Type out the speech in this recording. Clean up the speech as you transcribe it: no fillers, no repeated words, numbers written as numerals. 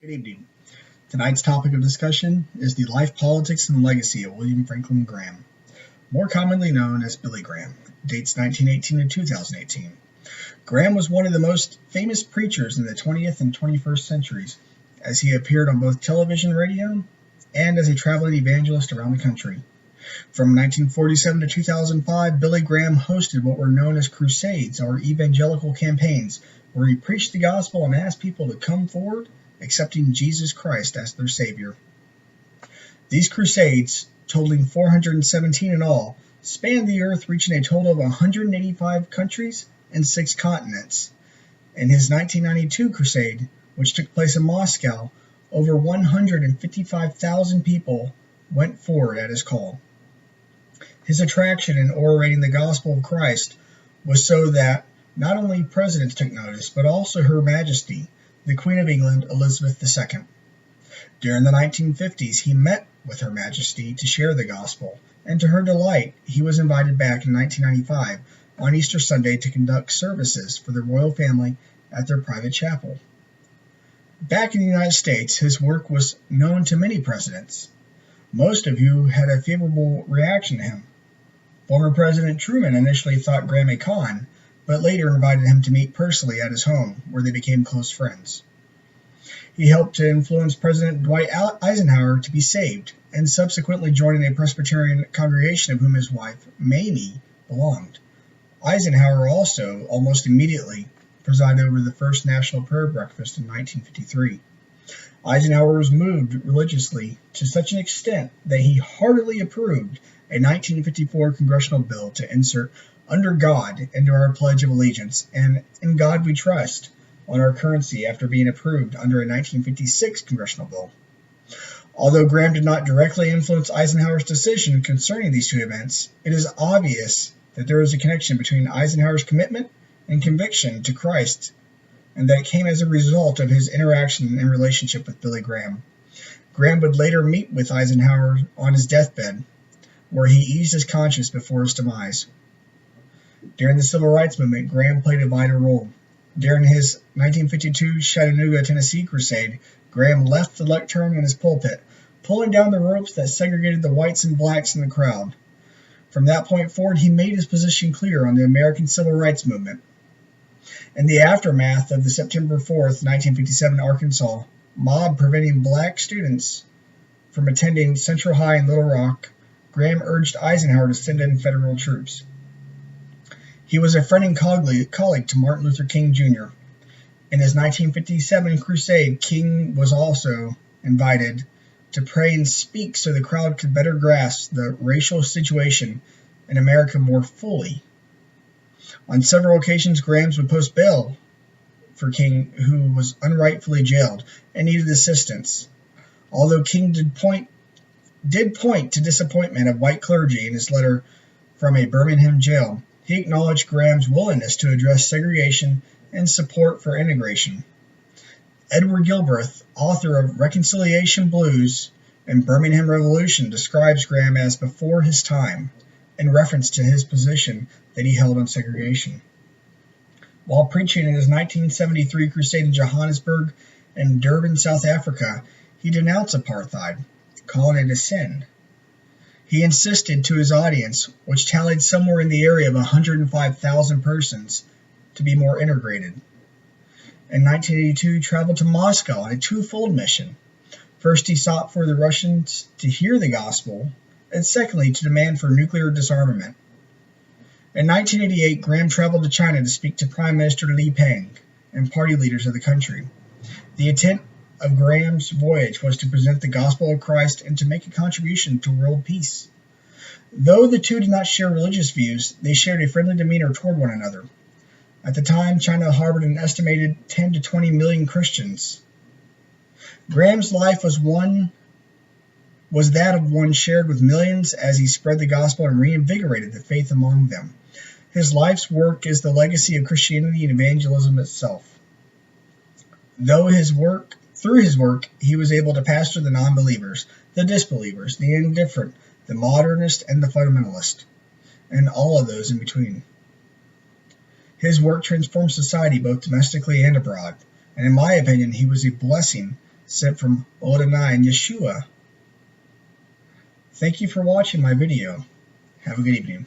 Good evening. Tonight's topic of discussion is the life, politics, and legacy of William Franklin Graham, more commonly known as Billy Graham, dates 1918 to 2018. Graham was one of the most famous preachers in the 20th and 21st centuries, as he appeared on both television, radio, and as a traveling evangelist around the country. From 1947 to 2005, Billy Graham hosted what were known as crusades, or evangelical campaigns, where he preached the gospel and asked people to come forward, accepting Jesus Christ as their Savior. These crusades, totaling 417 in all, spanned the earth, reaching a total of 185 countries and 6 continents. In his 1992 crusade, which took place in Moscow, over 155,000 people went forward at his call. His attraction in orating the gospel of Christ was so that not only presidents took notice, but also Her Majesty, the Queen of England, Elizabeth II. During the 1950s, he met with Her Majesty to share the gospel, and to her delight, he was invited back in 1995 on Easter Sunday to conduct services for the royal family at their private chapel. Back in the United States, his work was known to many presidents, most of who had a favorable reaction to him. Former President Truman initially thought Graham a con, but later invited him to meet personally at his home, where they became close friends. He helped to influence President Dwight Eisenhower to be saved, and subsequently joining a Presbyterian congregation of whom his wife, Mamie, belonged. Eisenhower also, almost immediately, presided over the first National Prayer Breakfast in 1953. Eisenhower was moved religiously to such an extent that he heartily approved a 1954 congressional bill to insert "Under God" into our Pledge of Allegiance, and "In God We Trust" on our currency after being approved under a 1956 congressional bill. Although Graham did not directly influence Eisenhower's decision concerning these two events, it is obvious that there is a connection between Eisenhower's commitment and conviction to Christ, and that it came as a result of his interaction and relationship with Billy Graham. Graham would later meet with Eisenhower on his deathbed, where he eased his conscience before his demise. During the Civil Rights Movement, Graham played a vital role. During his 1952 Chattanooga, Tennessee crusade, Graham left the lectern in his pulpit, pulling down the ropes that segregated the whites and blacks in the crowd. From that point forward, he made his position clear on the American Civil Rights Movement. In the aftermath of the September 4th, 1957 Arkansas mob preventing black students from attending Central High in Little Rock, Graham urged Eisenhower to send in federal troops. He was a friend and colleague to Martin Luther King Jr. In his 1957 crusade, King was also invited to pray and speak so the crowd could better grasp the racial situation in America more fully. On several occasions, Graham would post bail for King, who was unrightfully jailed and needed assistance. Although King did point to disappointment of white clergy in his letter from a Birmingham jail, he acknowledged Graham's willingness to address segregation and support for integration. Edward Gilbreth, author of Reconciliation Blues and Birmingham Revolution, describes Graham as before his time, in reference to his position that he held on segregation. While preaching in his 1973 crusade in Johannesburg and Durban, South Africa, he denounced apartheid, calling it a sin. He insisted to his audience, which tallied somewhere in the area of 105,000 persons, to be more integrated. In 1982, he traveled to Moscow on a twofold mission. First, he sought for the Russians to hear the gospel, and secondly, to demand for nuclear disarmament. In 1988, Graham traveled to China to speak to Prime Minister Li Peng and party leaders of the country. The intent of Graham's voyage was to present the gospel of Christ and to make a contribution to world peace. Though the two did not share religious views, they shared a friendly demeanor toward one another. At the time, China harbored an estimated 10 to 20 million Christians. Graham's life was that of one shared with millions as he spread the gospel and reinvigorated the faith among them. His life's work is the legacy of Christianity and evangelism itself. Through his work, he was able to pastor the non-believers, the disbelievers, the indifferent, the modernist, and the fundamentalist, and all of those in between. His work transformed society both domestically and abroad, and in my opinion, he was a blessing sent from Odinai and Yeshua. Thank you for watching my video. Have a good evening.